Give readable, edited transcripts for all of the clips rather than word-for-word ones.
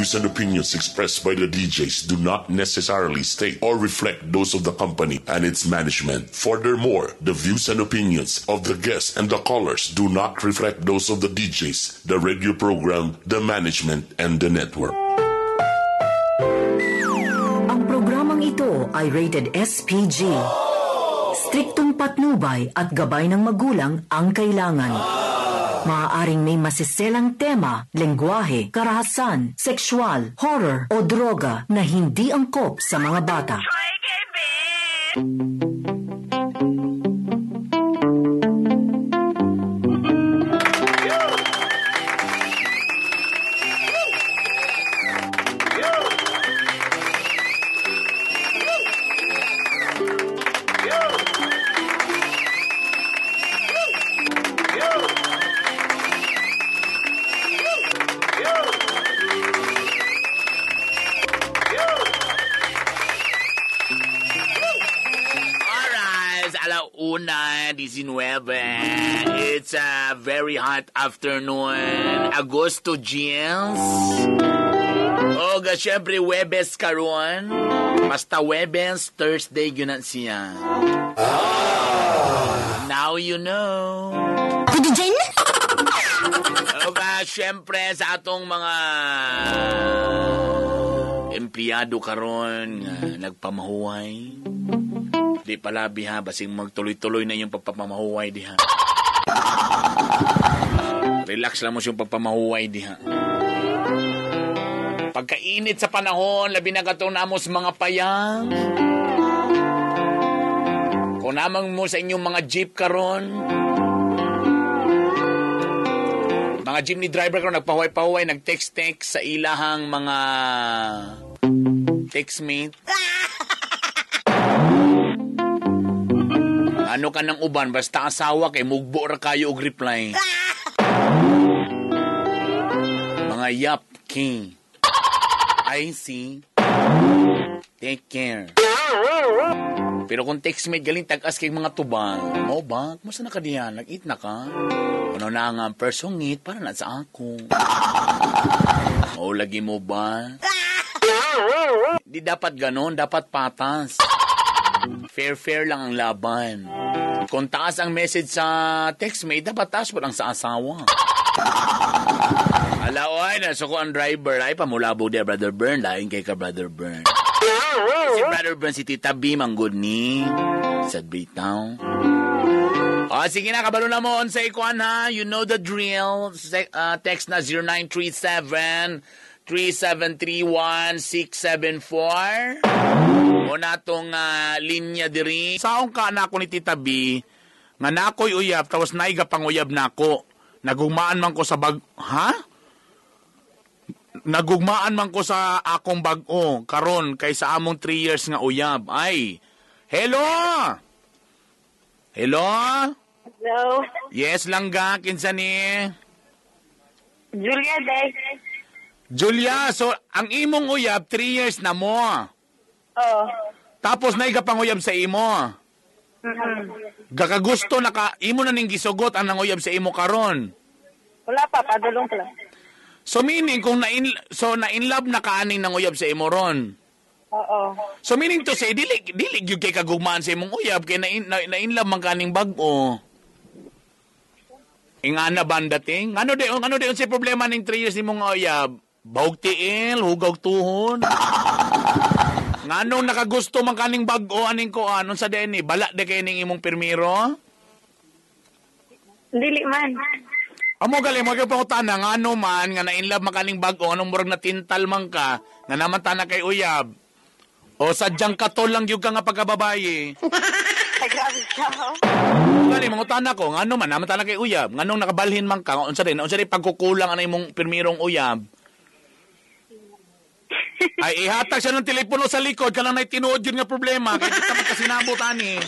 views and opinions expressed by the DJs do not necessarily state or reflect those of the company and its management. Furthermore, the views and opinions of the guests and the callers do not reflect those of the DJs, the radio program, the management, and the network. Ang programang ito ay rated SPG. Striktong patnubay at gabay ng magulang ang kailangan. Maaaring may masiselang tema, lengguwahe, karahasan, sexual, horror o droga na hindi angkop sa mga bata. Una 19. It's a very hot afternoon. Agosto Giels. Oga, syempre, Webes karon. Basta Webes, Thursday, yun na siya. Now you know. Oga, syempre, sa atong mga empleyado karon nagpamahuway. Di pala biha, basing magtuloy-tuloy na yung pagpapamahuway diha. Relax lang mo yung pagpapamahuway diha. Pagkainit sa panahon, labi na katong namos mga payang. Kung namang mo sa inyong mga jeep karon, mga jeepney driver karon nagpahuway-pahuway, nag-text-text sa ilahang mga textmate. Ano ka ng uban, basta asawa kay mugbo ra kayo og reply. Mga yap, king. I see. Take care. Pero kung textmate galing tag-as kay mga tubang, mo ba? Kumusta na ka diyan? Nag-eat na ka? Ano na nga, persongit para na sa ako. O, lagi mo ba? Di dapat ganon, dapat patas. Fair lang ang laban. Kung taas ang message sa textmate, dapat taas po lang sa asawa. Alaoy, naso ko ang driver. Ay, pamulabo dia, Brother Bern. Lain kay ka, Brother Bern. Si Brother Bern, si Tita B, manggod ni sa Bitaw. O, sige na, kabalo na mo on sa ikuan ha. You know the drill. Text na 0937 3731-674. O natong linya diri. Saong ka na ako ni Tita B, nga nako'y uyab, tapos naiga pang uyab na ako. Nagugmaan man ko sa bag... Ha? Nagugmaan man ko sa akong bag-o. Karon, kaysa among 3 years nga uyab. Ay, hello? Hello? Hello? Yes, langga, kinsa ni? Julia, day. Julia, so ang imong uyab 3 years na mo. Oo. Tapos naiga pang uyab sa imo. Gakagusto imo na ning gisugot ang nanguyab sa imo karon. Wala pa, padulong pa lang. So meaning kung na-inlove na kaaning nanguyab sa imo ron. Oo. So meaning to say dili gyud kay kagugmaan sa imong uyab kay na-inlove man kaning bag-o. Ingana bandating. Ano de si problema ning 3 years nimong uyab? Bahog tiil, hugaw tuhon. Nganong nakagusto man kaning bag-o aning ko anon sa deni, bala de kay ning imong permiro? Dili man. Amo gali mo gyud pangutana ngano man nga na-inlove man kaning bag-o anong murag na tintal man ka nga naman ta na kay uyab. O sadyang katol lang gyud ka nga pagkababaye. Ay, grabe siya. Gali mangutana ko ngano man naman ta na kay uyab, nganong nakabalhin man ka unsa din pagkukulang ana imong permirong uyab. Ay, ihatag siya ng telepono sa likod ka lang na itinuod yun nga problema kaya di ka magkasinabot, ani.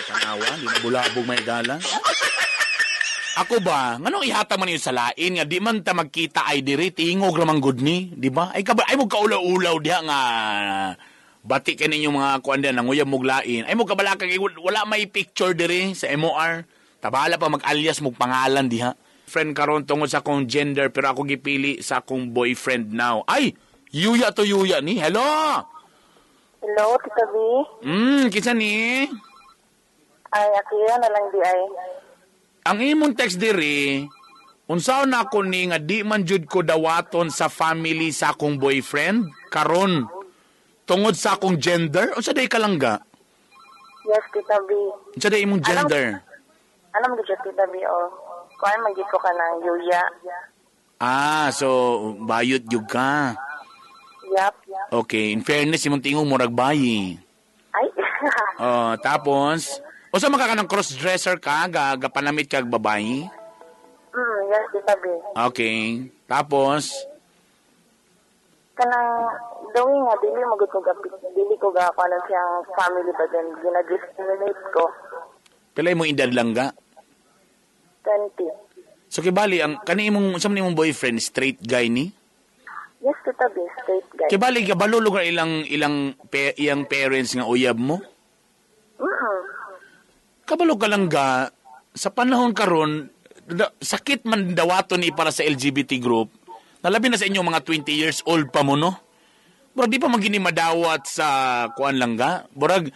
Tanawa, di na bulabog may galang. Ako ba, nganong ihatag man yun sa lain nga di man ta magkita ay diri, tingog ramang good ni, di ba? Ay mo kaulaw-ulaw diha nga bati ka ninyong mga kuanda nanguyab mog lain. Ay mo kabalakag, wala may picture diri sa MOR. Tabala pa mag-alias mog pangalan diha. friend karon tungod sa akong gender pero ako gipili sa akong boyfriend now. Ay, Yuya to Yuya ni. Hello. Hello, Tita B. Kinsa ni? Ay, Akira na lang di ay. Ang imong text diri, unsaon na ako ni nga di man jud ko dawaton sa family sa akong boyfriend karon tungod sa akong gender? Unsa day kalangga? Yes, Tita B. Unsa day imong gender? Alam mo dito, Tita B, oh. Kuhaan magito ka ng Yuya. Ah, so bayot jud ka. Yap. Okay, in fairness imong tingog murag bayi. Ay. Tapos, unsa man ka kanang cross-dresser ka, gapanamit kag babayi? Yes, Tita B. Okay. Tapos, Kanang dawing nga, dili magod ko gapit. Dili ko gakanan siyang family ba din. Ginadiscriminate ko. pilay mo edad lang ga? 20. So kibali ang kani imong unsa man imong boyfriend straight guy ni? Yes, Tita B, straight guy. Kibali kabalo lugar iyang parents nga uyab mo? Kabalo ka lang ga sa panahon karon sakit man dawaton ni para sa LGBT group. Nalabi na sa inyo mga 20 years old pa mo no? Burag di pa magini madawat sa kuan lang ga. Burag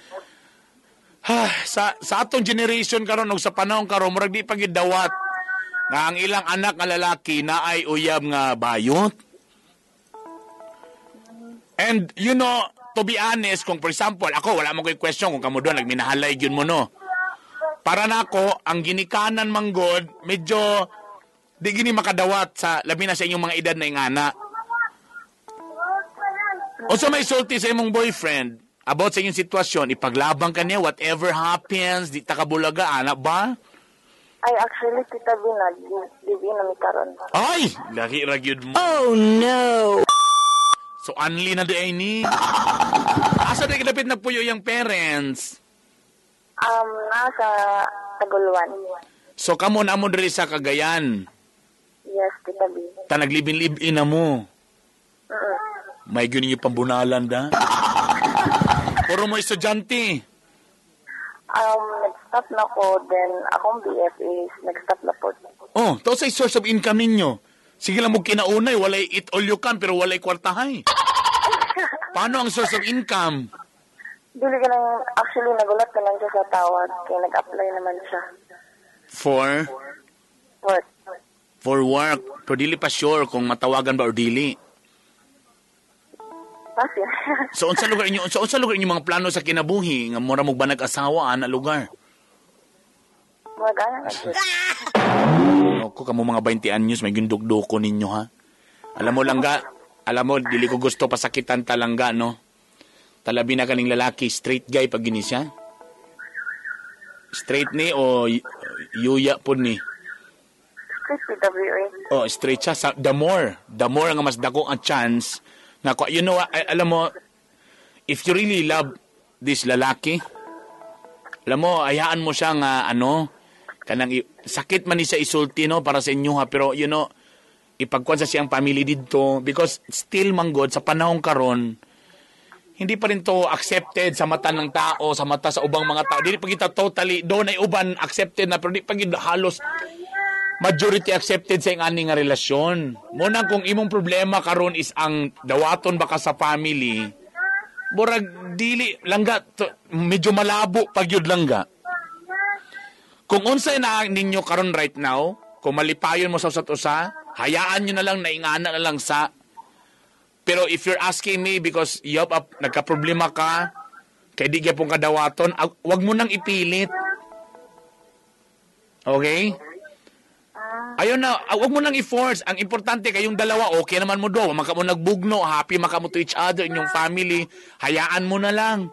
sa atong generation karon ug sa panahon karon murag di pa gid dawat nga ang ilang anak nga lalaki na ay uyab nga bayot. And you know, to be honest, kung for example, ako wala mo koy question kung kamo doon nagminahalay gyud mo no. Para nako ang ginikanan manggod medyo di gini makadawat sa labi na sa inyong mga edad na ingana. O sa may sulti sa imong boyfriend about sa inyong sitwasyon, ipaglabang ka niya, whatever happens, di ta kabulaga, anak ba? Ay, actually, Tita B na, di na mi karon. Ay! Laki ragyod mo. Oh no! So, unli na di ay ni. Asa na kinapit nagpuyo yung parents? Nasa Taguluan. So, kamo na mo diri sa Cagayan. Yes, Tita B. Ta naglibin-libin na mo. May gini yung pambunalan da. Puro mo estudyante. Nag-stop na ko, then akong BF is nag-stop na po. Oh, to sa source of income ninyo. Sige lang mo kinaunay, walay eat all you can, pero walay kwartahay. Paano ang source of income? Dili ka lang, actually, nagulat ka lang siya sa tawag, kaya nag-apply naman siya. For Work. work. Pero dili pa sure kung matawagan ba or dili. Kasi, So, unsa lugar inyo mga plano sa kinabuhi? Nga mura mo ba nag-asawa, na lugar? magana na siya. Ako, kamo mga 20 anyos, may gindugdoko ninyo, ha? Alam mo, dili ko gusto pasakitan talangga, no? Talabi na kaning lalaki, straight guy pag gini siya. Straight ni o yuya po ni? Straight PWA. Oh, straight siya. The more nga mas dako ang chance na, you know, alam mo, if you really love this lalaki, alam mo, hayaan mo siya nga, kanang sakit man ni sa isulti, no, para sa inyo, ha, pero, you know, ipagkuhan sa siyang family dito, because still, manggod, sa panahon karon, hindi pa rin to accepted sa mata ng tao, sa mata sa ubang mga tao. Hindi pa kita totally, doon ay uban accepted na, pero di pa kita halos majority accepted sa ang aning nga relasyon. Muna kung imong problema karon is ang dawaton baka sa family, murag dili langga, medyo malabo pag yun langga. Kung unsay na ninyo karon right now, kung malipayon mo sa usat-usa, hayaan nyo na lang, naingana na lang sa. Pero if you're asking me because nagka-problema ka, kay di gyapon kadawaton, wag mo nang ipilit. Okay? Ayun na, wag mo nang i-force. Ang importante kayong dalawa, okay naman mo do. Maka mo nagbugno, happy maka mo to each other, inyong family. Hayaan mo na lang.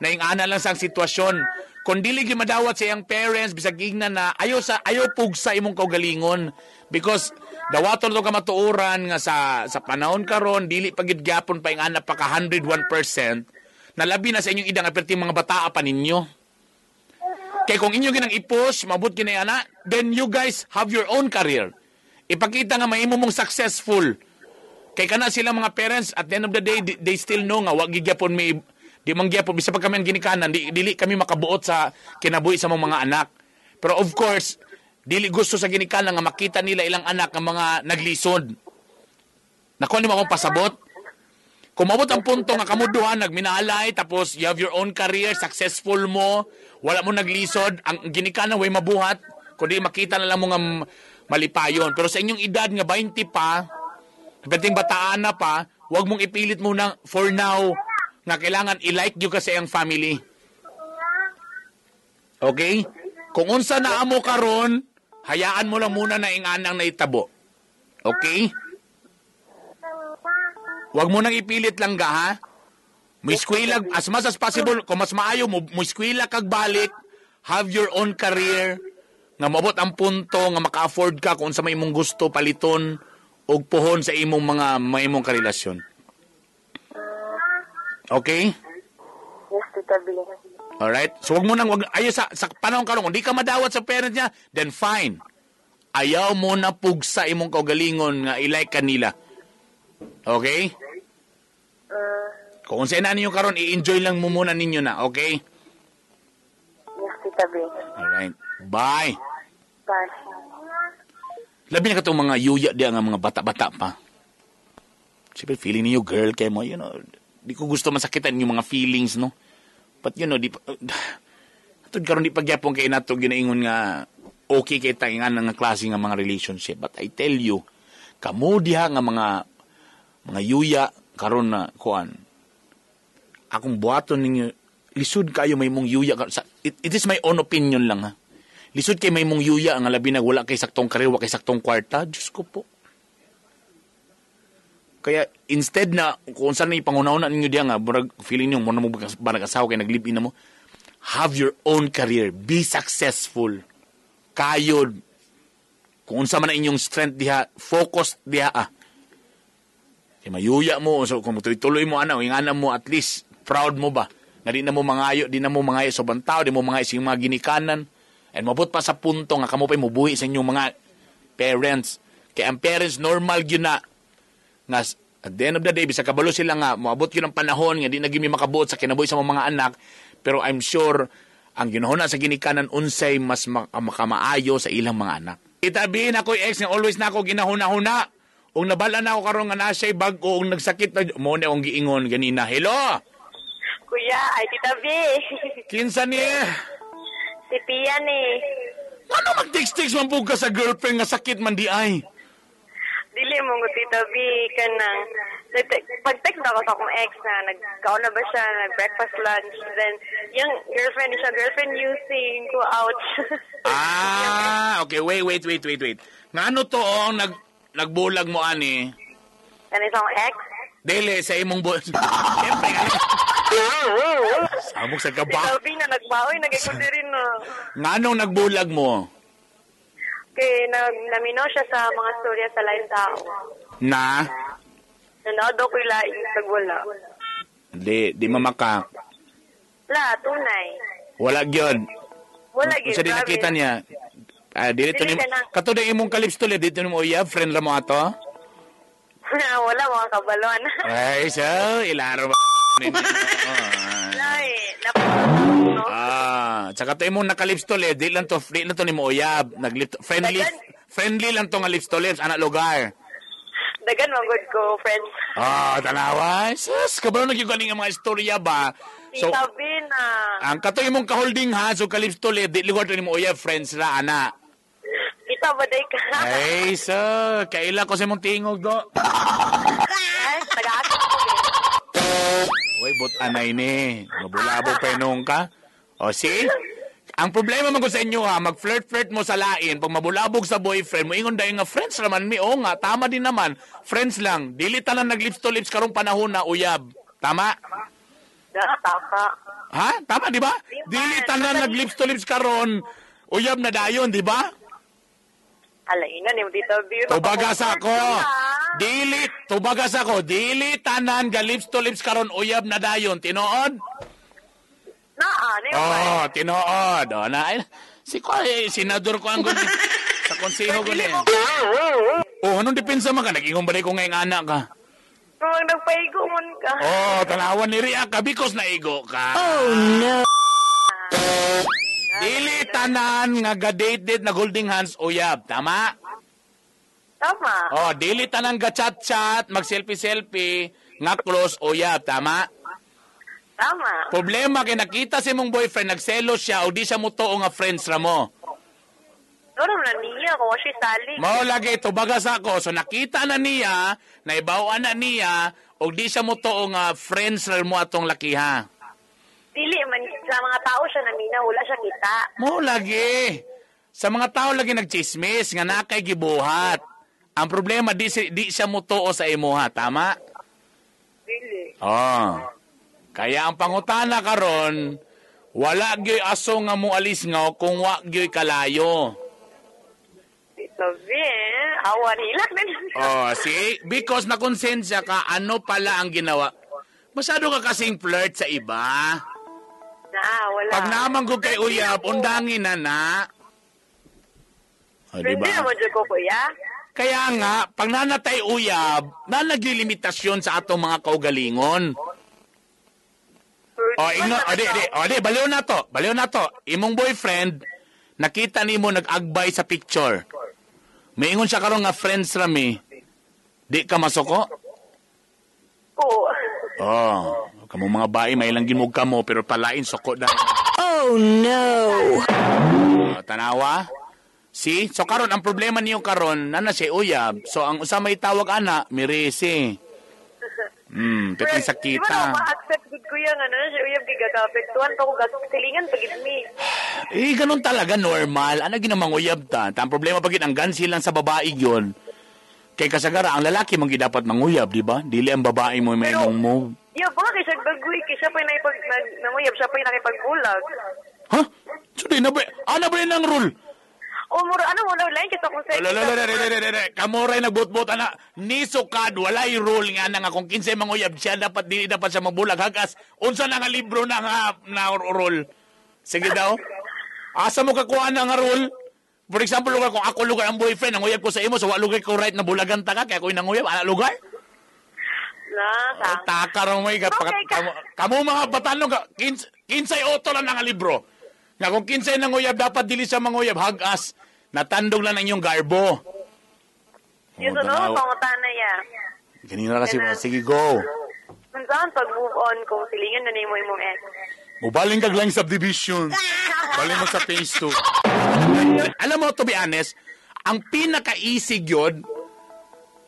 Naingana lang sa sitwasyon. Kung dili gyud madawat sa iyang parents, bisag igna na, ayaw pugsa imong kaugalingon. Because dawaton to ka matuoran nga sa panahon karon dili pagid gyapon pa ingana pa ka 101%. Nalabi na sa inyong idang aperti mga bataa pa ninyo. Kaya kung inyo ginang i-push, mabut ginayana, then you guys have your own career. Ipakita nga mahimo mong successful. Kaya kana sila mga parents, at the end of the day, they still know nga, wag gigyapon may, di mangyapon, bisa pag kami ang ginikanan, dili kami makabuot sa kinabuhi sa mga anak. Pero of course, dili gusto sa ginikanan nga makita nila ilang anak nga mga naglisod. Nakuha ni mo akong pasabot? Kung mabot ang punto nga kamuduhan, nagminalay, tapos you have your own career, successful mo, wala mo naglisod, ang ginikanan way mabuhat, kundi makita na lang mo nga malipayon. Pero sa inyong edad nga 20 pa, kapiting bataan na pa, huwag mong ipilit muna for now nga kailangan i-like nyo kasi ang family. Okay? Kung unsa na amo karon, hayaan mo lang muna na inganang naitabo. Okay? Huwag mo nang ipilit lang ga, ha? May eskwela, as much as possible, kung mas maayo mo, may eskwela kag balik, have your own career, nga mabot ang punto, nga maka-afford ka kung sa may mong gusto, paliton, o puhon sa imong may imong karelasyon. Okay? Yes, Tita B. Alright? So, wag mo nang, ayaw sa panahon karon, kung di ka madawat sa parent niya, then fine. Ayaw mo na pugsa imong kaugalingon nga i-like kanila. Okay? Kung saan na ninyo karon, i-enjoy lang mo muna ninyo na, okay? Yes, Tita B. Alright. Bye. Bye. Labi na ka itong mga yuya diya nga mga bata-bata pa. Siyempre, feeling niyo girl kayo mo, di ko gusto masakitan yung mga feelings, no? But, di pa, atod karon di pagyapong kayo na ito, ginaingon nga, okay kayo tayo nga klase nga mga relationship. But I tell you, kamo diha nga mga yuya, karon na, kuan, akong buhaton ninyo, lisod kayo may mong yuya. It is my own opinion lang, ha. Lisod kayo may mong yuya, ang labi na wala kay saktong karewa, kay saktong kwarta. Diyos ko po. Kaya, instead na, kung saan na ipangunauna ninyo diya nga, feeling nyo, muna mo ba nag-asawa kayo, nag-live-in na mo, have your own career. Be successful. Kayo, kung saan man na inyong strength diha, focus diha, Kaya mayuya mo, so kung tuloy mo, yung anak mo, at least, proud mo ba? Na di na mo mangayo sa bantao, di mo mangayo sa mga ginikanan. And mabot pa sa punto nga kamo pa'y mubuhi sa inyong mga parents. Kaya ang parents, normal yun na. Nga, at the end of the day, bisa kabalo sila nga, mabot yun ang panahon, nga di na gimi makabuot sa kinabuhi sa mga anak. Pero I'm sure, ang ginahon na sa ginikanan, unsay mas makamaayo sa ilang mga anak. Itabihin ako, ex, nga always na ako ginahuna-huna. Kung nabala na ako karon nga nasa'y bag ko, kung nagsakit na, mo na akong giingon ganina. Hello? Kuya, ay Tita B. Kinsa ni? Si Pia ni. Ano mag-text-text man po ka sa girlfriend nga sakit man di ay? Dili mo ko Tita B kanang pag-text ako sa akong ex na nagkaon na ba siya, nag-breakfast lunch, then yung girlfriend using go out. Okay, wait. Nga ano to, nagbulag mo ani? Ano sa akong ex? Dili, sa imong siyempre nga. Sabog sa Tita kabak. B na nagbaoy, nag-ikundi rin na. Nga anong nagbulag mo? Kaya namino siya sa mga storya sa live tao. Na? Nanood ako yung laing sagwala. Di mamaka. Wala, tunay. Wala gyud. Wala, gid. Sa di nakita niya. Dito ni kato na imong kalipstol, dito ni mo uyab, friend la mo ato? Wala, mga kabalon. Ay, so, ilaro ba? Wala no? Tsaka to imong nakalipstol, di lang to ni mo uyab. Friendly lang to nga lipstol, anak lugar. Dagan mo good ko, friends. Tanawa. Sus, kabalo nagyugaling ang mga istorya ba? So, Sabi na. ang kato imong kaholding ha, so kalipstol, di lugar to ni mo uyab, friends ra, ana. Kita ba day ka? Ay, so, kaila ko sa mong tingog do. Ay, taga-ato ko. Uy, but anay ni. Mabulabo pa nung ka. O, see? Ang problema man ko sa inyo ha, mag-flirt mo sa lain. Pag mabulabog sa boyfriend mo, ingon dahil nga friends naman mi. O nga, tama din naman. Friends lang. Dili tanan nag-lips to lips karong panahon na uyab. Tama? Tama. Ha? Tama, di ba? Dili tanan nag-lips to lips karon uyab na dayon, di ba? Alay na, ni mo dito. Tubagas ako. Dili tanan ga lips to lips karon uyab na dayon. Tinood? Tinood. Si senador ko ang guni. Sa konseho guni. Anong depensa man ka? Nag-ingong balik ko ngayong anak ka. Kung nagpaigo mo ka. Tanawan ni Ria ka because naigo ka. Oh, no! Dili tanan nga ga-date na holding hands uyab, tama? Tama. Oh, dili tanan ga chat-chat, mag-selfie-selfie, nga close uyab, tama? Tama. Problema kay nakita si mong boyfriend, nagselo siya o di siya mo tuo nga friends ra mo. Pero na niya ko siya sali. Mao lagi ito bagas ako. So nakita na niya, naibawaan na niya, o di siya mo tuo nga friends ra mo atong lakiha. Dili man sa mga tao siya na mina, wala siya kita. Mao lagi. Sa mga tao lagi nagchismis nga nakay gibuhat. Ang problema di siya mo tuo sa imuha, tama? Dili. Oh. Kaya ang pangutana karon, wala gyoy aso nga mo alis nga kung wa gyoy kalayo. Sabi, awan hilak din. Oh, see? Because nakonsensya ka, ano pala ang ginawa. Masyado ka kasing flirt sa iba. Wala. Pag naman ko kay uyab, undangin na. O, Hindi diba? naman dyan ko, kuya. Kaya nga, pag nanatay uyab, na naglilimitasyon sa atong mga kaugalingon. Baliw na to. Imong boyfriend, nakita nimo nag-agbay sa picture. Maingon siya karon nga friends rami. Di ka masuko? Oo. Oh, kamo mga bae may lang ginmug kamo pero palain suko da. Oh no! Tanawa? See? So karon ang problema niyo karon nana siya uyab. So ang usa may tawag ana, mirisi. Peteng Di ba sakita. na ma-accept good ko yung ano, siya uyab gigagapit. Tuwan pa ko silingan pagid me. Ganun talaga, normal. Ano ginamang uyab ta? Ang problema pagit ang gansi lang sa babae yun. Kay kasagara, ang lalaki mong dapat manguyab, di ba? Dili ang babae mo may Pero, mo. Yeah, baka kay siya bagoy, kay siya pa yung nanguyab, siya pa yung nakipagbulag. Ha? So, di na ba? Ano ba yun ang rule? O, ano mo na, lain kita kung sa Kamuray nagbot-bot, ana. Ni sukad, walay rule nga na nga. Kung kinsay manguyab siya, dili dapat siya mabulag. Hagas, unsa na nga libro na rule. Sige daw. Asa mo kakuha na nga rule? For example, lugar, kung ako lugar ang boyfriend, nanguyab ko sa imo, so lugar ko right na bulagan ta ka, kaya ako'y nanguyab, lugar? Takar mo kamu mga batanong, kinsay oto lang nga libro. Nga kung kinsay nanguyab, dapat dili sa manguyab, hagas, natandog lang ang inyong garbo. Yung sunod, pangutan na ya. Ganina kasi, sige go. Kung saan pag-move on, kung silingan na mo imong ex. Mubaling kag lang subdivision. Baling mo sa phase 2. Alam mo, to be honest, ang pinaka-easy yun,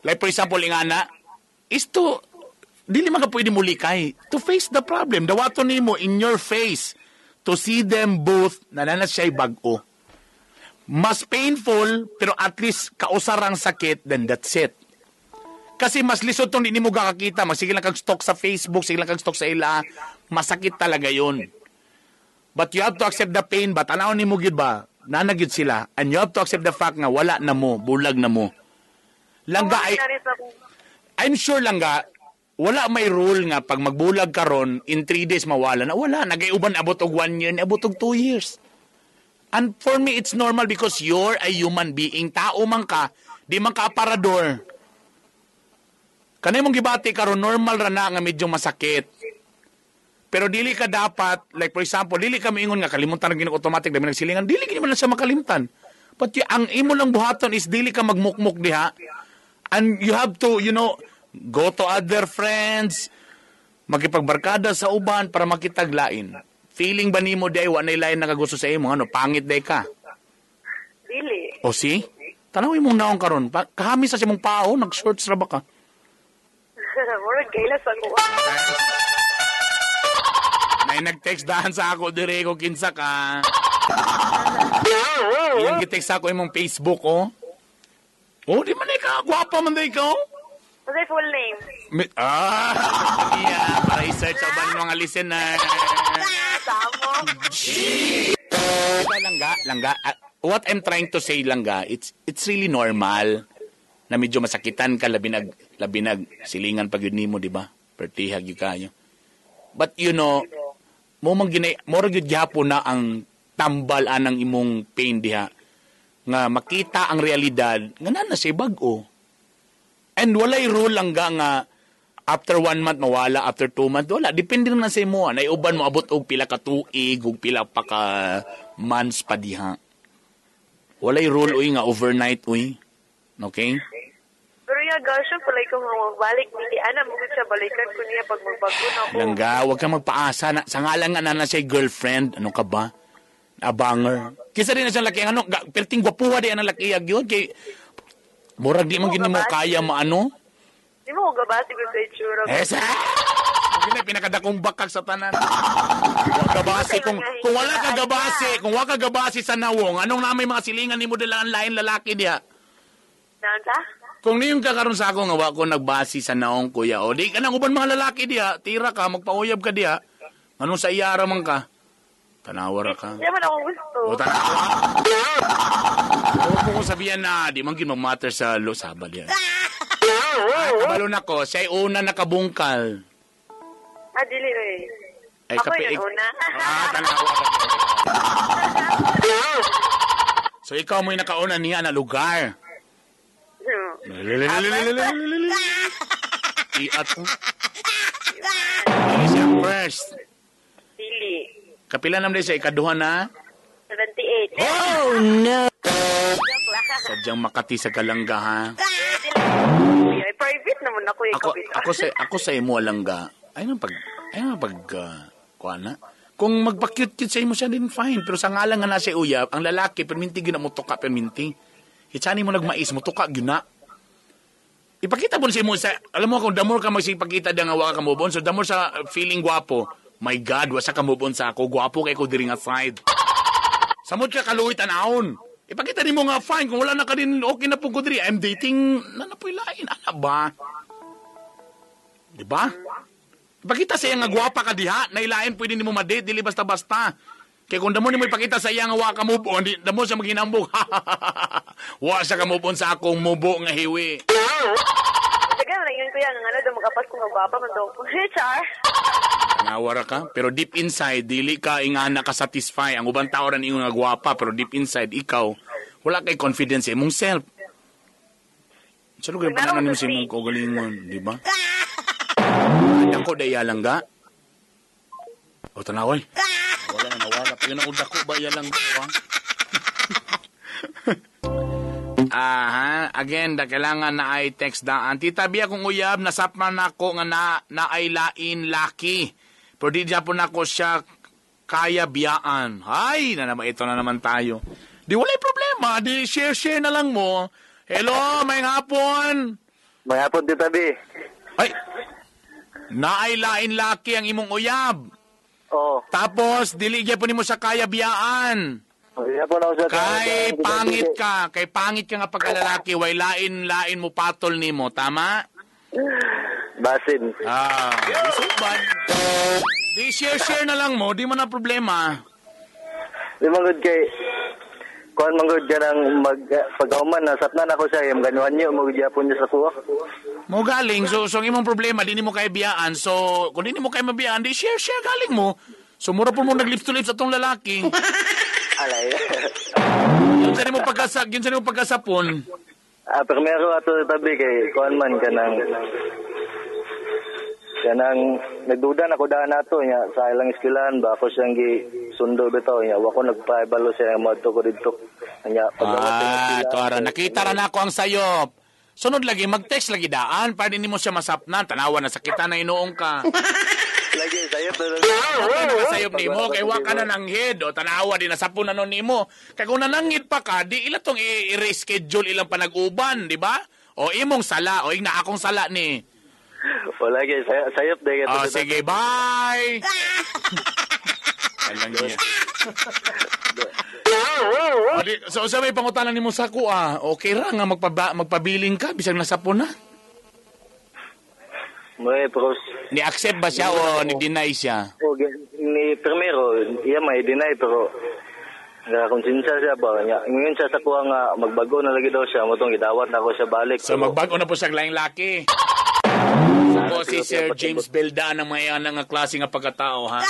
like for example, ingana, is to, dili man ka pwede mulikay, to face the problem. Dawato nimo in your face, to see them both, nananas siya'y bago. Mas painful, pero at least kausarang sakit, then that's it. Kasi mas lisod itong hindi mo kakakita. Sige lang kang stalk sa Facebook, sige lang kang stalk sa ila. Masakit talaga yun. But you have to accept the pain. But anaw ni mo gid ba? Nanagid sila. And you have to accept the fact nga wala na mo, bulag na mo. Langga, I'm sure langga, wala may rule nga pag magbulag karon in 3 days mawala na. Wala. Nagayuban abot og 1 year, abot og 2 years. And for me, it's normal because you're a human being. Tao man ka, di man ka aparador. Kanay mong gibati karon normal ra na nga medyo masakit. Pero dili ka dapat, like for example, dili ka maingon nga kalimutan na ginag automatic dami nagsilingan, dili gini man na siya makalimtan. But ang imo lang buhaton is dili ka magmukmuk diha. And you have to, go to other friends, makipagbarkada sa uban para makitaglain. Feeling ba nimo day wa nay lain nagagusto sa imo, pangit day ka? Dili. O see? Tanawin mong naong karon, kahami sa simong pao, nag-shorts ra ba ka? Murag kailas ako. May nag-text dahan sa ako, dire ko kinsa ka. Yung gitext ako imong Facebook, oh. Oh, di man ka, gwapa man day ka, oh. What's your full name? Para i-search sa mga listener. Tamo. Langga, what I'm trying to say, Langga, it's really normal na medyo masakitan ka, labinag silingan pag yun nimo, di ba? Pertihag yung kayo. But mo gyud gyapon na ang tambal anang imong pain diha nga makita ang realidad nga na siya bag-o. And walay rule lang nga after 1 month mawala, after 2 months wala, depende na sa imo. Nay uban mo abot og pila ka tuig ug pila pa ka months pa diha. Walay rule uy nga overnight uy. Okay? Pero gasyo pala ko nga magbalik. Hindi ana mo siya balikan ko niya pag magbago na ako. Langga, wag kang magpaasa na sa ngalan nga na siya girlfriend. Ano ka ba? Abanger. Kisa rin na siyang laki ano, perting gwapuha di ang laki yun kay murag di man gini mo kaya maano. Di mo ko gabati ko sa itsura. Esa! Gina pinakadakong bakag sa tanan. Wa gabasi kung wala ka gabasi, kung wala ka gabasi sa nawong, anong namay mga silingan nimo dala ang lain lalaki diha? Nanta? Kung niyong kakaroon sa ako nga wa ko nagbasi sa naong kuya, o di ka nang uban mga lalaki diha, tira ka, magpauyab ka diha. Anong sa iyara man ka? Tanawara ka. Di man ako gusto. O tanawa. Huwag mo ko sabihan na, di man matter sa sabal yan. Kabalo na ko, siya'y una nakabungkal. Dili rin. Ay, Ako yung una. Tanawa ka. So, ikaw mo yung nakauna niya na lugar. Iat mo. Dili siya first. Dili. Kapila naman siya, ikaduha na? 78. Oh, no! Joke lang. Sadyang Makati sa Kalangga, ha? Ay, private naman ako yung kapit. Ako sa imo Alangga. Kuana. Kung magpa-cute-cute sa imo siya din, fine. Pero sa ngalan nga na siya uyab, ang lalaki, perminti gina mo tuka, perminti. Hitsani mo nagmais, mo tuka, gina. Ipakita mo sa imo, alam mo kung damor ka magsipakita da nga waka ka move on, so damor sa feeling gwapo, my God, wasa ka move on sa ako, gwapo kay ko diri nga side. Samot ka kaluit anahon. Ipakita ni mo nga fine, kung wala na ka din, okay na po ko diri. I'm dating, nanapoy lain, ana ba? Diba? Ipakita sa iya nga gwapa ka diha, nailain pwede ni mo madate, dili basta-basta. Kaya kung damo ni mo ipakita sa iya nga waka move on, damo siya maghinambog. Wa siya ka move on sa akong mubo nga hiwi. Tagal na yun kuya, nga daw magapas ko magbaba man daw po. Char. Nawara ka, pero deep inside, dili ka ingana ka satisfy. Ang ubang tao rin nga gwapa, pero deep inside, ikaw, wala kay confidence sa imong self. Sa lugar pa naman sa imong kaugalingon, di ba? Ako daya lang ga. O tanaway. Wala na nawala. Pag nauda ko ba yan lang ga? Again, kailangan na ay text daan. Tita Bia, kung uyab, nasapman ako nga na ay lain laki. Pero di po na ako siya kaya biyaan. Ay, ito na naman tayo. Di walay problema. Di share na lang mo. Hello, may hapon. May hapon, Tita B. Ay, na ay lain laki ang imong uyab. Oo. Tapos, diligya po ni mo sa kaya biyaan. Kay pangit ka nga pagkalalaki, way lain mo patol ni mo, tama? Basin. Isuban. Di share na lang mo, di mo na problema. Di manggod kay, kuhan manggod ka ng pag-auman, nasapnan ako siya, yung ganuhan niyo, mag-gyapon niya sa kuha. Mo galing, so ang imong problema, di ni mo kaya biyaan, so kung di ni mo kaya mabiyaan, di share galing mo. So mura po mo nag-lips to lips atong lalaki. Alay. Yun sa mo pagkasapon. Primero ato tabi kay kuhan man kanang nagduda na ko daan nato nya sa ilang eskwelahan ba ako siyang sundo bitaw nya wa ko nagpaibalo siya mo to ko didto nya tuara nakita ra nako ang sayop. Sunod lagi mag-text lagi daan para din mo siya masapnan tanawa na sakita na inuong ka. Lagi sayop pero sayop nimo kay wa ka na nang head o tanawa din nasapon na non nimo. Kay kung nanangit pa ka di ila tong i-reschedule ilang panag-uban, di ba? O imong sala o ing na akong sala ni. Wala kay sayop de oh, sige, bye. Alang niya. So sa may pangutanan nimo sa kuha, okay ra nga magpabiling ka bisag nasapon na. May pros. Ni-accept ba siya o ni-deny siya? Ni primero, iya may deny pero konsensya siya ba niya. Ngayon siya sa kuha nga magbago na lagi daw siya, motong gidawat na ako siya balik. So magbago na po siya laing laki. So si Sir James Belda ng mga nga klase nga pagkatao ha.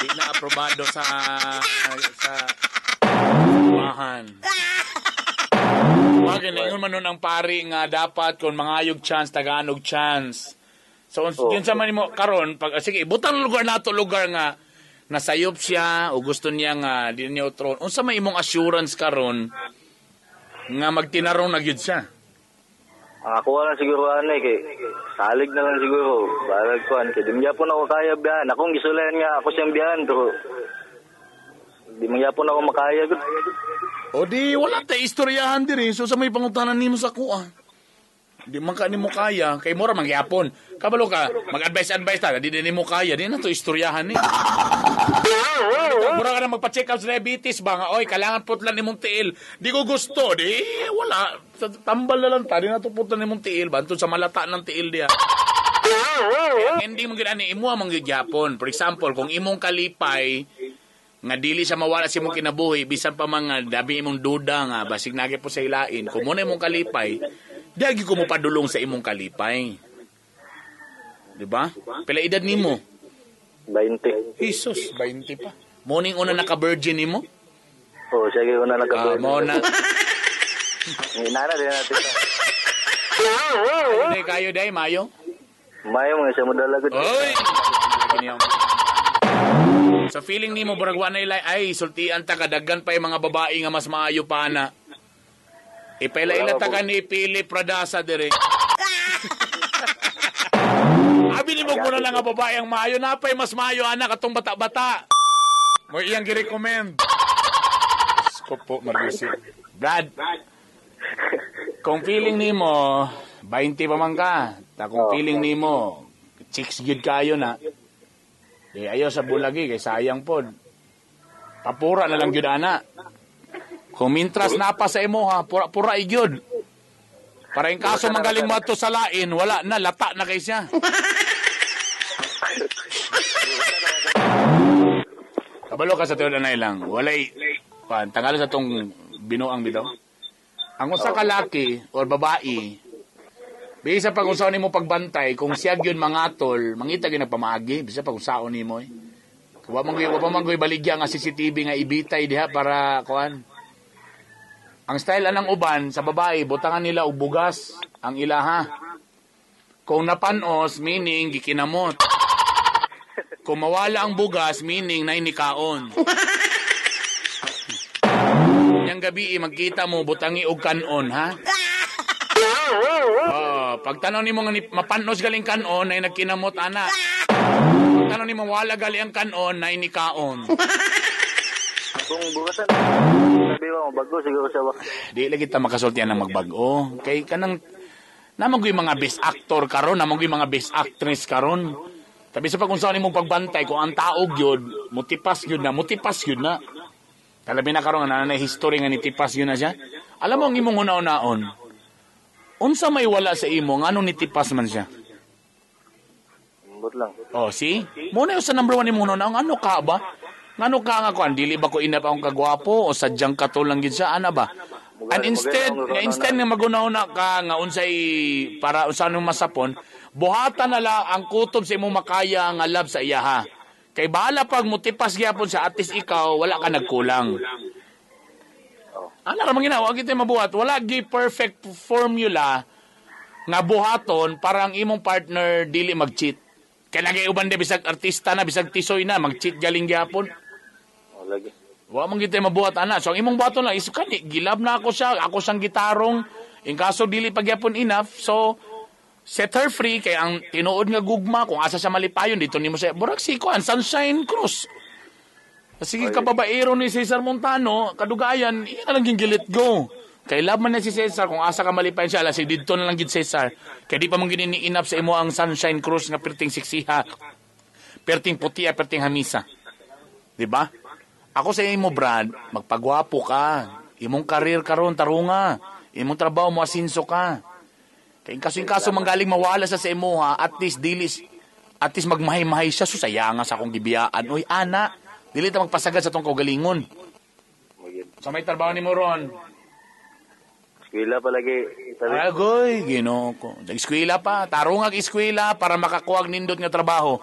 Di na aprobado sa bahan. Wag na ingon man nun ang pari nga dapat kung mangayog chance taganog chance. So, yun sa man mo karon pag sige, butang lugar nato lugar nga nasayop siya o gusto niya nga di niya utron. Unsa may imong assurance karon nga magtinarong na gyud siya? Ako lang siguro kay salig na lang siguro. Balag kuan kay di man gyapon ako kaya biyahan. Akong gisulan nga ako siyang biyahan pero di man gyapon ako makaya gud. O di wala tay istoryahan diri so sa may pangutanan nimo sa kuha. Di man ka nimo kaya kay mura mangyapon. Kabalo ka, mag-advise ta, di nimo kaya, di na to istoryahan ni. Mura ka na magpa-check up sa diabetes ba nga, oy, kailangan putlan nimong tiil. Di ko gusto, di wala. Tambal na lang ta, di na to putlan nimong tiil ba? Sa malata ng tiil diya. Kaya hindi mo ginani, imo ang mangyapon. For example, kung imong kalipay, nga dili sa mawala si imong kinabuhi, bisan pa mga dabi imong duda nga, basig nagi po sa hilain, kung muna imong kalipay, dagi ko mo padulong sa imong kalipay. Diba? Pila edad nimo? 20. Jesus, 20 pa. Morning una naka-virgin nimo? Oh, sige una nagka. Mo na. Inana din natin. Ay, kayo day, Mayo? Mayo mga siya mo dala gud. Oy! Sa feeling nimo, baragwa na ilay, ay, sultian ta kadaggan pa yung mga babae nga mas maayo pa na. Ipaila-ila ta ka ni Philip Radasa dire. Abi ni mo muna lang nga babae ang maayo, napay mas maayo anak atong bata-bata. Mo iyang gi-recommend. Skopo, Margusi. Brad, kung feeling nimo, 20 pa man ka. Ta kung feeling nimo, chicks gyud kayo na. Ayo sa bulagi kay sayang pod. Papura na lang gyud ana. Kung mintras napa sa imo ha, pura igyod. Para yung kaso magaling mo ato sa lain, wala na, lata na kay siya. Kabalo ka sa tiyon na lang. Walay, tanggal sa tong binuang bitaw. Ang usa ka laki or babae, bisa pag usaon nimo pagbantay, kung siya gyud mangatol, mangita gyud nagpamaagi, bisa pag usaon nimo eh. Wa man goy baligya nga CCTV nga ibitay diha para kuan. Ang style anang uban sa babae, butangan nila og bugas ang ilaha. Kung napanos, meaning gikinamot. Kung mawala ang bugas, meaning nainikaon. Yang gabi, magkita mo, butangi og kanon, ha? Pag tanaw ni mo nga mapanos galing kanon, ay nagkinamot, ana. Pag tanaw ni mo, wala galing ang kanon, nainikaon. Kung bukasan, sabi mo, bago siguro siya ba? Di lagi ta makasultian ng magbago. Kay kanang namagoy mga best actor karon, namagoy mga best actress karon. Tabi sa pag-unsaon nimo pagbantay kung ang tao gyud, mutipas gyud na. Kalabi na karon nga na history nga ni tipas gyud na siya. Alam mo ang imong una-unaon. Unsa may wala sa imo ngano ni tipas man siya? Ambot lang. Oh, see? Mo na sa number 1 nimo una, ano ka ba? Ngano ka nga kuan, dili ba ko inap akong kagwapo o sadyang katulang gid siya ana ba? And instead nga magunaw-una ka nga unsay para usanon masapon, buhatan na lang ang kutob sa imong makaya nga love sa iya ha. Kay bahala pag mutipas gyapon sa atis ikaw, wala ka nagkulang. Ana ra man ginawa gid mabuhat, wala gi perfect formula nga buhaton para ang imong partner dili mag-cheat. Kay lagi uban de bisag artista na, bisag tisoy na, mag-cheat galing gyapon. Lagi. Wa man gid mabuhat ana. So ang imong baton lang is kani gilab na ako siyang gitarong. In kaso dili pa gyapon enough, so set her free kay ang tinuod nga gugma kung asa siya malipayon dito nimo sa Burag Siko ang Sunshine Cross. Sige ka babaero ni Cesar Montano, kadugayan, iyan na lang yung gilit go. Kay love man na si Cesar kung asa ka malipayon siya, si dito na lang gid Cesar. Kay di pa mong gini enough sa imo ang Sunshine Cross nga perting siksiha. Perting puti, perting hamisa. Di ba? Ako sa imo, Brad, magpagwapo ka. Imong karir karon tarunga. Imong trabaho mo asinso ka. Kaya kaso manggaling mawala sa imo ha, at least magmahay-mahay siya, susayanga sa akong gibiyaan. Uy, ana, dili ta magpasagad sa tong kaugalingon. So may trabaho ni mo ron? Eskwela palagi. Agoy, Ginoo ko. Eskwela pa, tarungag eskwela para makakuha nindot nga trabaho.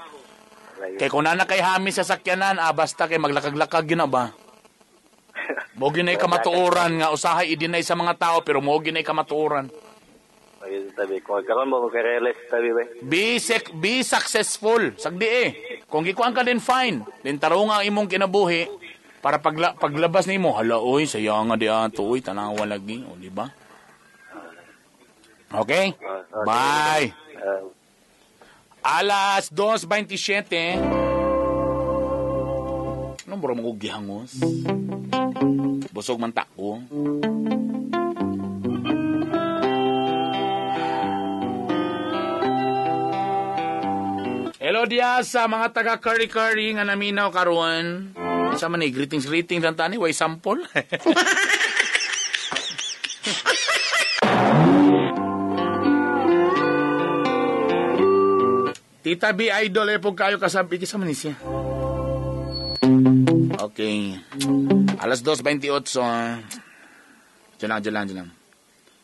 Kay kung nana kay hami sa sakyanan, basta kay maglakag-lakag yun na ba? Mo ginay kamatuoran nga usahay idinay sa mga tao pero mo ginay kamatuoran. tabi. Kung karon mo ka-realize tabi ba? Be successful. Sagdi Kung gikuan ka din, fine. Din tarong ang imong kinabuhi para paglabas nimo, hala oy, sayang nga di ato, oy, tanawa lagi, o di ba? Okay? Bye. Alas 2:27. Ano mo mo gihangos? Busog man tako. Hello dia sa mga taga Curry nga naminaw karon. Sa man greetings lang tani, way sample. Tita B idol pug kayo kasabi kisa man siya. Okay. Alas 2:28. Diyan lang.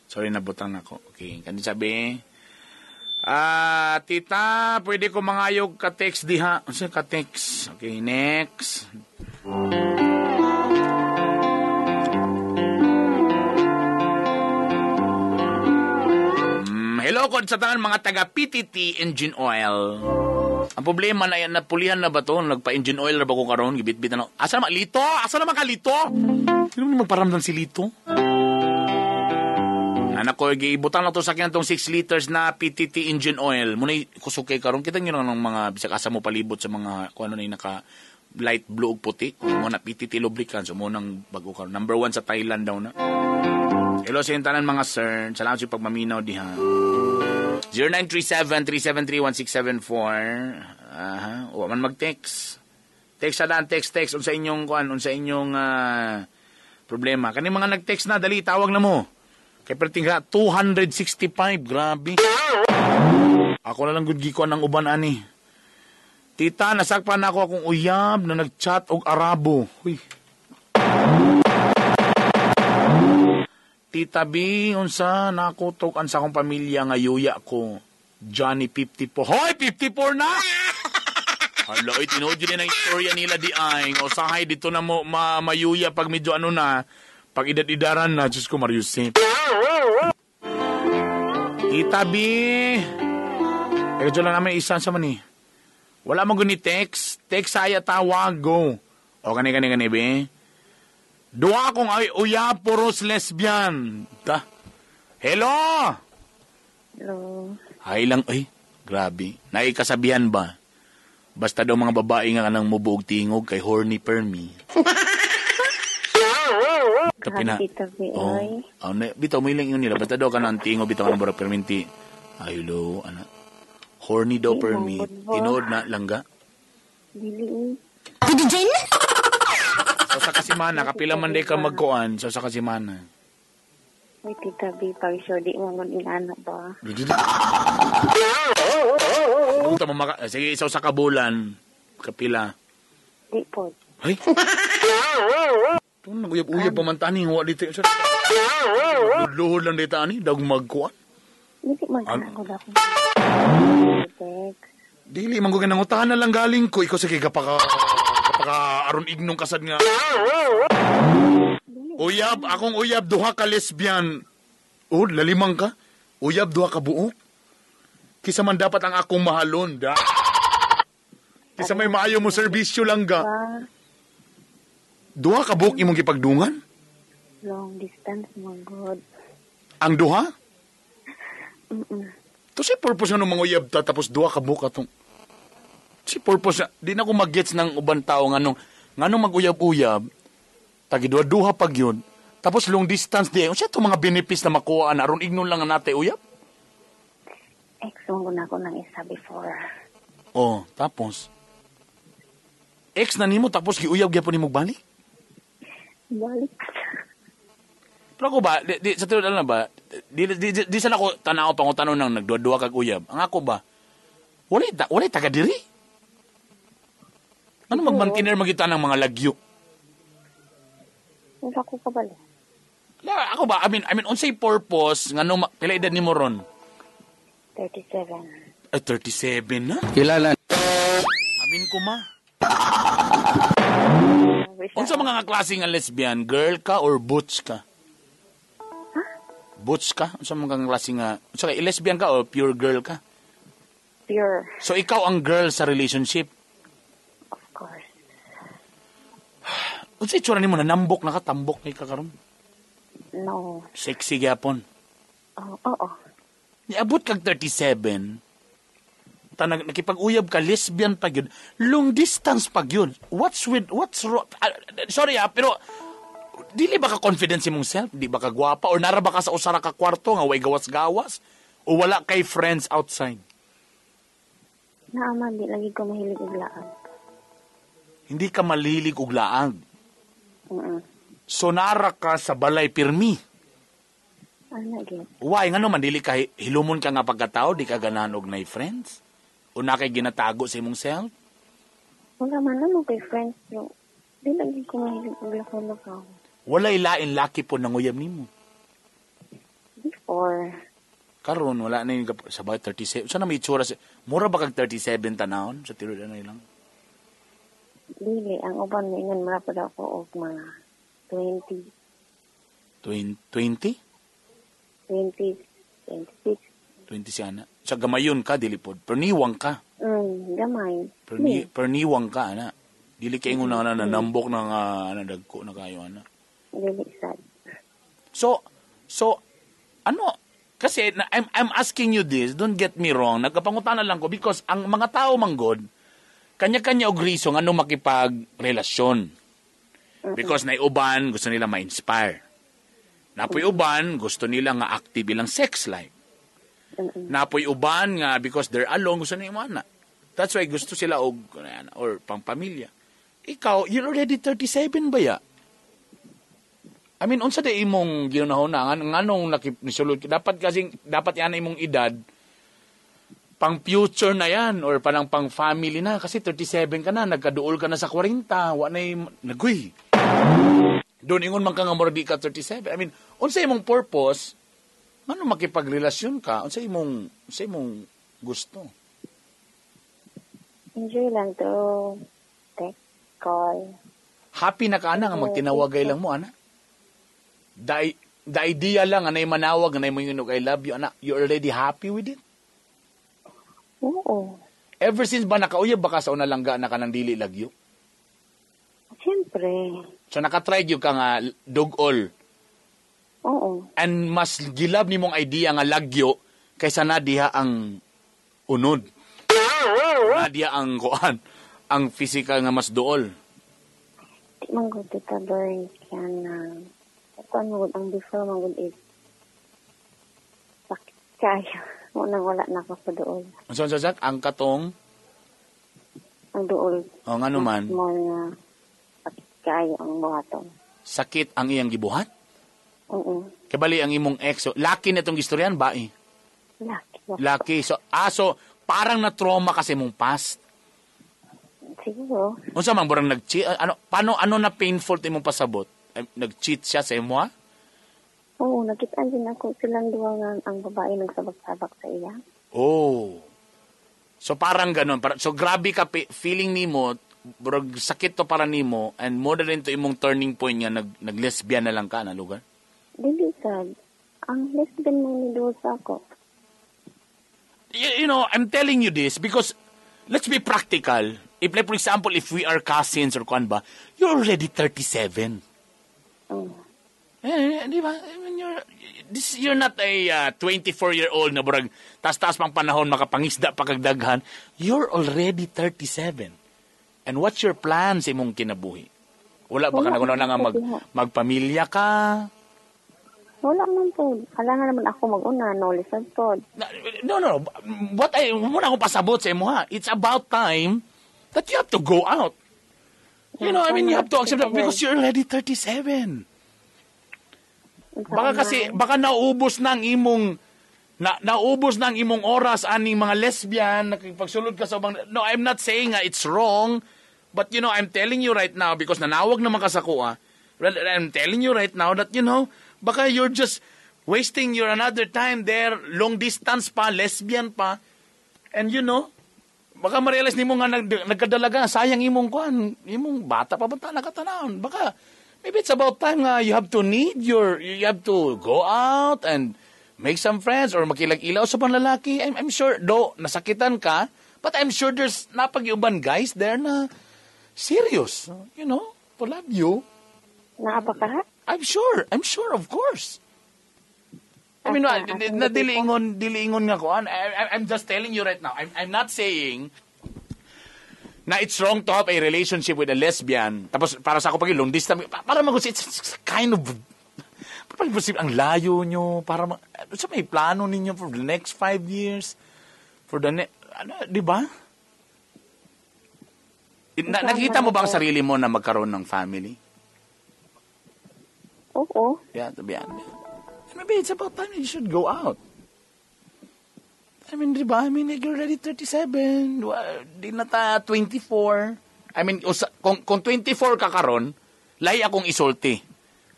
Sorry, nabutang ako. Okay. Kandi sabi, tita, pwede ko mangayog ka-text diha. Ano siya ka-text? Okay, next. Hello, kod sa tanan mga taga PTT Engine Oil. Ang problema na yan, napulihan na ba to? Nagpa-engine oil na ba ko karon? Gibit-bit na. Asa naman, Lito? Asa naman ka, Lito? Sino naman magparamdam si Lito? Anak ko, gibutan lang to sa akin itong 6 liters na PTT engine oil. Muna kusukay karon. Kita nyo lang ng mga, bisag asa mo palibot sa mga, kung ano na yung naka light blue o puti. Muna PTT lubricants. So, munang bago karon. Number 1 sa Thailand daw na. Hello sa yung tanan mga sir. Salamat sa pagmaminaw diha. 0937-373-1674. O man mag-text. Text sa daan, text. Unsa inyong problema. Kani mga nag-text na, dali, tawag na mo. Kay perting 265, grabe. Ako na lang good gikuan ng uban ani. Tita, nasakpan ako akong uyab na nag-chat og Arabo. Uy. Tita B, unsa nakutok an sa akong pamilya nga yuya ko. Johnny 54. Hoy, 54 na! Hala, tinuod yun na istorya nila di ay. Usahay dito na mo mayuya pag medyo ano na. Pag idad-idaran na, Diyos ko, Mariusip. Tita B. Ito lang namin isa sa mani. Wala mo guni text. Text saya tawag, go. O, kani, be. Dua akong uya, puros lesbian. Ta. Hello? Hello. Hay lang, ay, grabe. Naikasabihan ba? Basta daw mga babae nga kanang mubuog tingog kay horny per me. Kapina. Bitaw mo ilang yun nila. Basta daw ka nang tingog, bitaw ka nang barang perminti. Ay, hello, ana. Horny daw per me. Tinood na langga. Dili. Sa kasimana, kapila man day ka magkuan, sa kasimana. Uy, Tita B, pag sure di mo inano ba? Sige, isaw sa kabulan. Kapila. Di po. Ay? Ito, nag-uyab-uyab pa man tani. Huwag dito. Luhod lang dito ani. Daw magkuan. Hindi mag-ano ko. Dili, manggugan ng utahan na lang galing ko. Ikaw sige, kapaka aron ignong kasad nga. Uyab, akong uyab, duha ka lesbian. Oh, lalimang ka? Uyab, duha ka buok? Kisa man dapat ang akong mahalon, da? Kisa may maayo mo serbisyo lang ga. Duha ka buok imong gipagdungan? Long distance, my God. Ang duha? Mm-mm. To si purpose nga nung mga uyab ta, tapos duha ka buok atong. Si purpose na, di na ko mag-gets ng ubang tao nga nung mag-uyab-uyab, tagidua-duha pag yun, tapos long distance di, siya itong mga benefits na makuha na, aron ignon lang natin uyab? Ex mo na ako ng isa before. Oh, tapos? Ex na nimo, tapos giuyab gyapon nimo balik? Balik. Pero ako ba, sa tulad na ba, di sana ako tanaw pang tanong nang nagdua-dua kag uyab. Ang ako ba, wala taga diri? Ano magmantiner magita ng mga lagyo? Nasa ko ka bali? Ako ba, I mean, unsay purpose, nga nung, pila edad ni mo ron? 37. Ay, 37 na? Kilala. Amin ko ma. Unsa mga klase nga lesbian? Girl ka or butch ka? Butch ka? Sa mga klase nga. So, lesbian ka o pure girl ka? Pure, So, ikaw ang girl sa relationship. of course. Unsa itsura nimo na nambok na ka, tambok kay kakaron? No. Sexy gyapon. Oo. Niabot kag 37. Nakipag-uyab ka, lesbian pa yun. Long distance pa yun. What's wrong? Sorry pero dili ba ka confident si mong self? Di ba ka gwapa? Or nara ba ka sa usara ka kwarto nga way gawas-gawas? O wala kay friends outside? Naaman, di lagi ko mahilig iglaan. Hindi ka malilig og laang. So nara ka sa balay pirmi. Ano, gid? Why? Nga naman, dili ka hilumon ka nga pagkatao, di ka ganahan og nay friends? O na kay ginatago sa imong self? Wala man naman kay friends, no. Di lagi ko mahilig maglakaw-lakaw. Walay lain laki po nanguyab nimo. Before, Karon wala na yung sa bagay 37. Saan na may itsura? Mura ba kag 37 tanahon? Sa tiro na lang. dili, ang uban mo ingon marapod ako og mga 20, 20? 26. 20 siya na. Sa gamayon ka, dilipod. Perniwang ka. Gamay. Perniwang ka, ana. Dili kayo na nanambok ng dagko na kayo, ana. Dili sad. So, ano, kasi I'm asking you this, don't get me wrong, nagkapangutana lang ko because ang mga tao manggod, kanya-kanya og reason ano makipagrelasyon. Because naiuban, gusto nila ma-inspire. Napoy uban, gusto nila nga active ilang sex life. Napoy uban nga because they're alone, gusto nila mana. That's why gusto sila og or pang pamilya. Ikaw, you're already 37 ba ya? I mean, unsa de imong ginunahon na nganong nisulod dapat yan imong edad pang future na yan or parang pang family na kasi 37 ka na, nagkaduol ka na sa 40, wa na nagoy. Doon ingon man ka nga mura di ka 37. I mean, unsa imong purpose? Ano makipagrelasyon ka? Unsa imong gusto? Enjoy lang to. Text, call. Happy na ka na nga magtinawagay lang mo, ana? The idea lang, anay manawag, anay mo yun, I love you, ana, you already happy with it? Oo. Ever since ba nakauyab ba ka sa unalangga na ka ng dili lagyo? Siyempre. So nakatry gyud ka nga dugol. Oo. And mas gilab nimong idea nga lagyo kaysa na diha ang unod. Na diha ang kuan, ang physical nga mas duol. Di man ko tita burn kaya na kung ano ang before man is sakit kayo. Munang wala na ako sa dool. So ang katong Ang dool. o nga naman More nga sakit kayo ang buhaton. sakit ang iyang gibuhat. Oo. Kabali ang imong ex. So, laki na itong istoryan ba eh? Laki. So parang na-trauma kasi mong past. Siguro. Unsa man burang nag-cheat? Paano na painful imong pasabot? Nag-cheat siya sa imo? Oo, nakitaan din ako silang duwa nga ang babae nagsabak-sabak sa iya. Oh. So parang ganun. So grabe ka feeling nimo, burag sakit to para nimo and more than to imong turning point nga nag-lesbian na lang ka na lugar. Dili sad. Ang lesbian mo ni duwa sa ako. You know, I'm telling you this because let's be practical. If like, for example, if we are cousins or kuan ba, you're already 37. Di ba? I mean, you're not a 24-year-old na burag taas-taas pang panahon makapangisda pagkagdaghan. You're already 37. And what's your plans imong kinabuhi? Wala ba ka na nga magpamilya ka? Wala man po. Kailangan naman ako mag-una. No, listen po. No. Muna akong pasabot sa imo ha. It's about time that you have to go out. You know, I mean, you have to accept that because you're already 37. Baka naubos na ang imong oras aning mga lesbian nakipagsulod ka sa ubang. No, I'm not saying it's wrong, but you know, I'm telling you right now because nanawag naman ka sa kuha. I'm telling you right now that you know, baka you're just wasting your another time there, long distance pa, lesbian pa. And you know, baka ma-realize nimo nga nagkadalaga, sayang imong kuan, imong bata pa bata nakatanahon. Baka maybe it's about time nga you have to go out and make some friends or makilag-ilaw sa panlalaki. I'm sure, though, nasakitan ka, but I'm sure there's napag-iuban guys there na serious, to love you. Naapa ka? I'm sure, of course. I mean, diliingon nga ko. I'm just telling you right now. I'm not saying na it's wrong to have a relationship with a lesbian. Tapos, para sa ako pag long distance, para it's kind of, parang ang layo nyo, sa may plano ninyo for the next 5 years, di ba? Nakikita mo ba ang sarili mo na magkaroon ng family? Oo. Yeah, to be honest. Maybe it's about time you should go out. I mean, di ba? I mean, you're already 37. Di na ta 24. I mean, kung 24 ka karon, lahi akong isulti.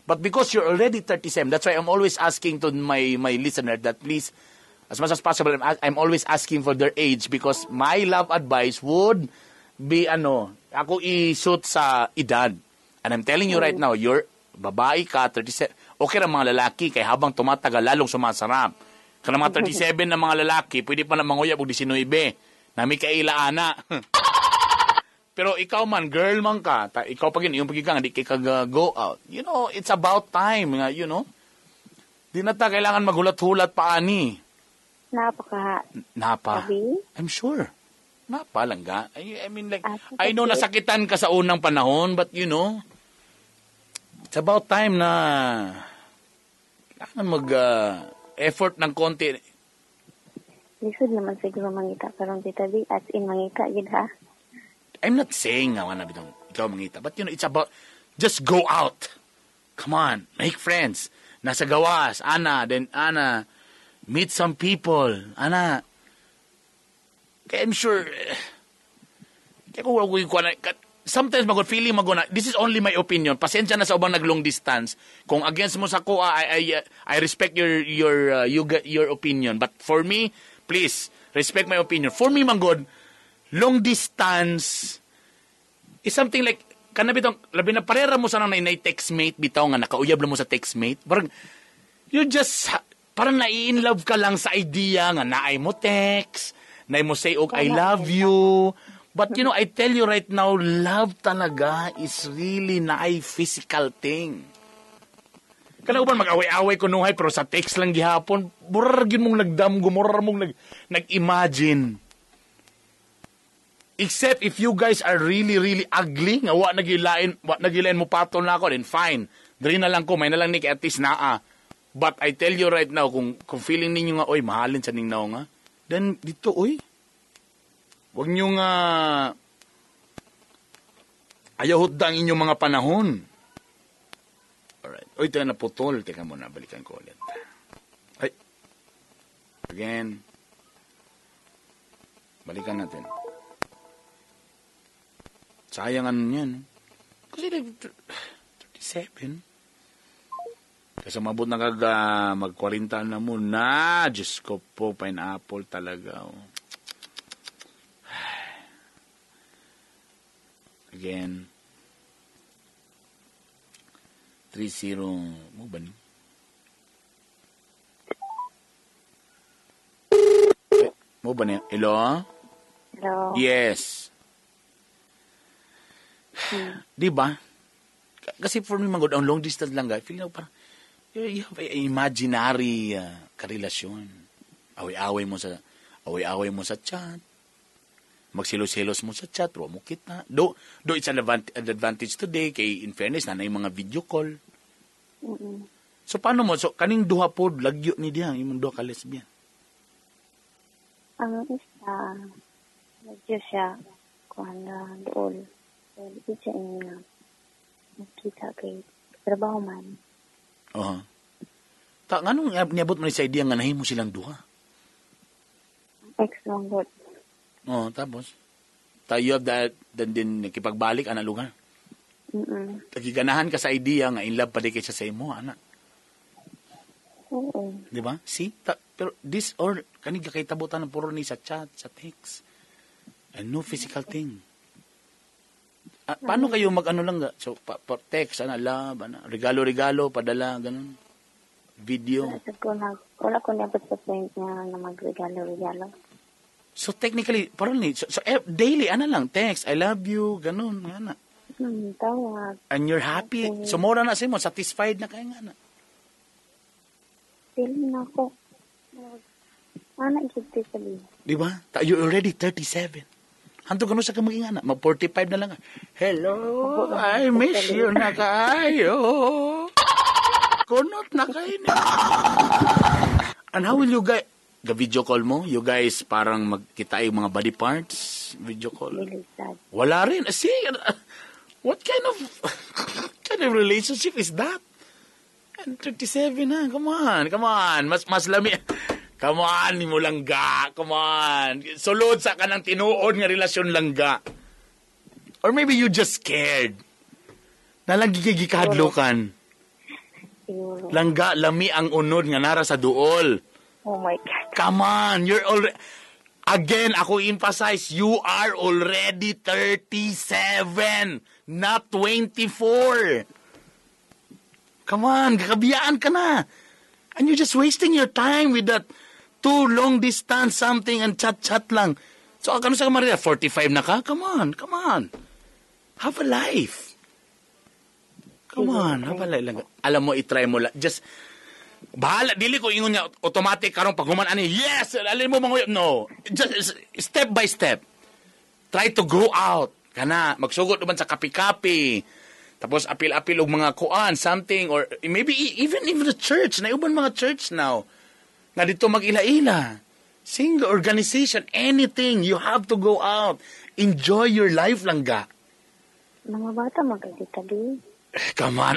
But because you're already 37, that's why I'm always asking to my listener that please, as much as possible, I'm always asking for their age because my love advice would be, ako isuot sa edad. And I'm telling you right now, you're babae ka, 37. Okay na mga lalaki, kaya habang tumatagal, lalong sumasarap. Kaya mga 37 na mga lalaki, pwede pa na manguyab og 19. Nami kaila-ana. Pero ikaw man, girl man ka, ikaw pag yung pagkikang, hindi ka go out. It's about time, Di na ta kailangan maghulat-hulat pa ani. Napa? Sabi? I'm sure. Napa lang ga. I mean, like, I know nasakitan ka sa unang panahon, but it's about time na kailangan mag-effort ng konti. Lisod naman siguro mangita, pero Tita B, as in mangita, gid ha? I'm not saying nga, ikaw mangita, but it's about, just go out. Come on, make friends. Nasa gawas, Ana, meet some people, Ana. Kaya I'm sure, sometimes feeling na, this is only my opinion. Pasensya na sa ubang nag-long distance. Kung against mo sa ko, I respect your opinion. But for me, please, respect my opinion. For me, manggod, long distance is something like, labi na parera mo sa nang na textmate, bitaw nga, nakauyab lang mo sa textmate. Parang nai-in-love ka lang sa idea nga, naay mo text, naay mo say, I love you. But I tell you right now, love talaga is really na ay physical thing. Kala ba mag-away-away ko nuhay, pero sa text lang gihapon, burar yun mong nagdamgo, burar mong nag-imagine. Except if you guys are really, really ugly, nga wa nagilain mo patol na ako, then fine. Dari na lang ko, may na lang ni at least naa. But I tell you right now, kung feeling ninyo nga, oy, mahalin sa ningnaw nga, then dito, oy, huwag nyo nga ayaw hudang inyong mga panahon. Alright. Uy, tayo na putol. Teka muna, balikan ko ulit. Ay. Again. Balikan natin. Sayang yan. Kasi 37. Kasi mabot na mag-40 na muna. Diyos ko po, pineapple talaga. Again. 30. Mo ba ni? Mo ba ni? Hello? Hello? Yes. Di ba? Kasi for me, magod, ang long distance lang, guys. Feeling ko parang, you have an imaginary karelasyon. Away-away mo sa chat. Magsilos-silos mo sa chat, pero mo kita. Do it's an advantage today, kay in fairness, na yung mga video call. Mm-mm. So, paano mo? So, kaning duha po, lagyo ni diya, yung duha ka lesbian. Ang isa, medyo siya, kuhan na doon. So, di siya yung nakita kay trabaho man. Anong niabot mo sa idea nga nahimo silang duha? Ex long bot. Tapos? Tayo din nakipagbalik, ana lugar? Nagiganahan ka sa idea nga in love pa di kaysa sa imo, ana? Oo. Di ba? See? Pero this or, kanig kay tabutan ng puro ni sa chat, sa text. And no physical thing. Paano kayo mag-ano lang? So, text, love, regalo-regalo, padala, ganun. Video. Wala ko nabot sa point na magregalo-regalo. So, technically, parang daily, lang, text, I love you, ganun, nga na. Tawag. And you're happy. Okay. So, mura na mo, satisfied na kayo nga na. Feeling na ako. Anak, gito sabihin. Di ba? You're already 37. Hanto gano'n sa kamaging anak. Mag-45 na lang. Hello, I miss you na kayo. Kunot na kayo na. And how will you guys, video call mo? You guys parang magkita yung mga body parts? Video call? Really sad. Wala rin. See, what kind of relationship is that? And 37 na. Come on. Mas lami. Come on, ni mo langga. Come on. Sulod sa ka ng tinuod nga relasyon langga. Or maybe you just scared. Nalagigigikadlokan. Langga, lami ang unod nga nara sa duol. Oh my God. Come on, you're already... Again, ako emphasize, you are already 37, not 24. Come on, kakabiyaan ka na. And you're just wasting your time with that too long distance something and chat-chat lang. So, ano sa Maria? 45 na ka? Come on. Have a life. Come on, have a life lang. Alam mo, itry mo lang. Just, bahala, dili ko ingon niya, automatic karong paghuman ani. Yes, alam mo mga, no. Just step by step. Try to grow out. Kana, magsugod naman sa kapi-kapi. Tapos apil-apil og mga kuan, something, or maybe even the church. Naiuban mga church now. Nga dito mag-ila-ila. Single organization, anything. You have to go out. Enjoy your life lang ga. Mga bata magkakitabi. Come on.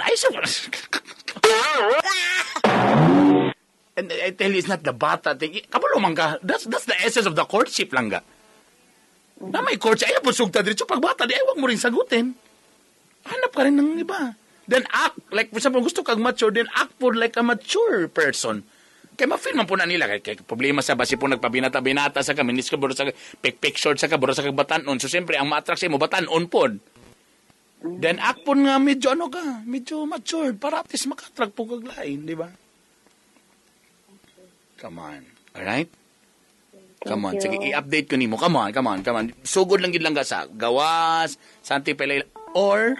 And I tell you, it's not the bata thing. Kabalo man ka. That's the essence of the courtship lang ga. Na may courtship. Ayaw po sugta dito. Pag bata, di ayaw mo rin sagutin. Hanap ka rin ng iba. Then act, like, for example, gusto kang mature, then act for like a mature person. Kaya ma-feel man po na nila. Kaya problema sa basi po nagpabinata-binata sa kami. Nis ka buro sa pek-pek short sa ka, buro sa kagbatanon. So, siyempre, ang ma-attract siya mo, batanon po. Then act po nga medyo medyo mature para at least maka-attract po kaglain, di ba? Come on. Alright? Come on. Sige, i-update ko nimo. Come on. Sugod lang yun lang ka sa gawas, santi pelay, or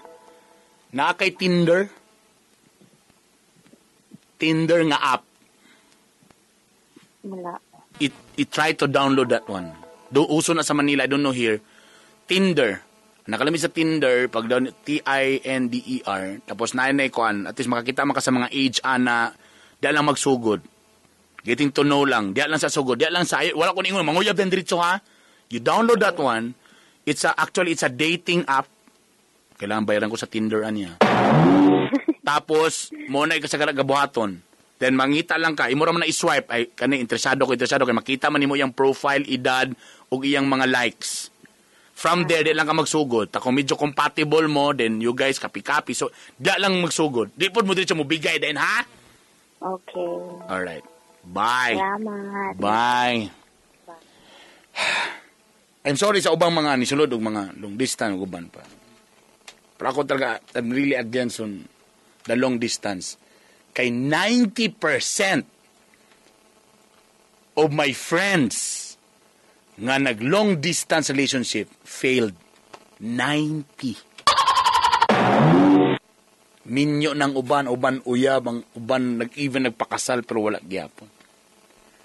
na kay Tinder nga app. Wala. I-try to download that one. Uso na sa Manila, I don't know here. Tinder. Nakalami sa Tinder, pag down, Tinder, tapos na kuan, at least makakita maka sa mga age ana, di lang magsugod. Getting to know lang, di lang sa sugod, di lang sa, wala ko ningon, manguyab din diretso ha. You download that one, actually it's a dating app. Kailangan bayaran ko sa Tinder niya. Tapos, muna ka sa gabuhaton. Then, mangita lang ka. Imura mo na i-swipe. Ay, kani, interesado ko. Kaya makita man mo yung profile, edad, o iyang mga likes. From there, di lang ka magsugod. Kung medyo compatible mo, then you guys kapi-kapi. So, di lang magsugod. Di po mo dito mo bigay din, ha? Okay. Alright. Bye. Salamat. Bye. I'm sorry sa ubang mga nisulod o mga long distance uban pa. Pero ako talaga, I'm really against on the long distance. Kay 90% of my friends nga nag-long distance relationship failed. 90. Minyo ng uban uyab, ang uban even nagpakasal pero wala gyapon.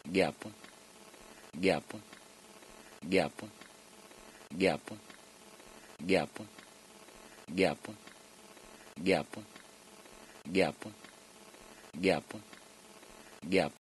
Gyapon.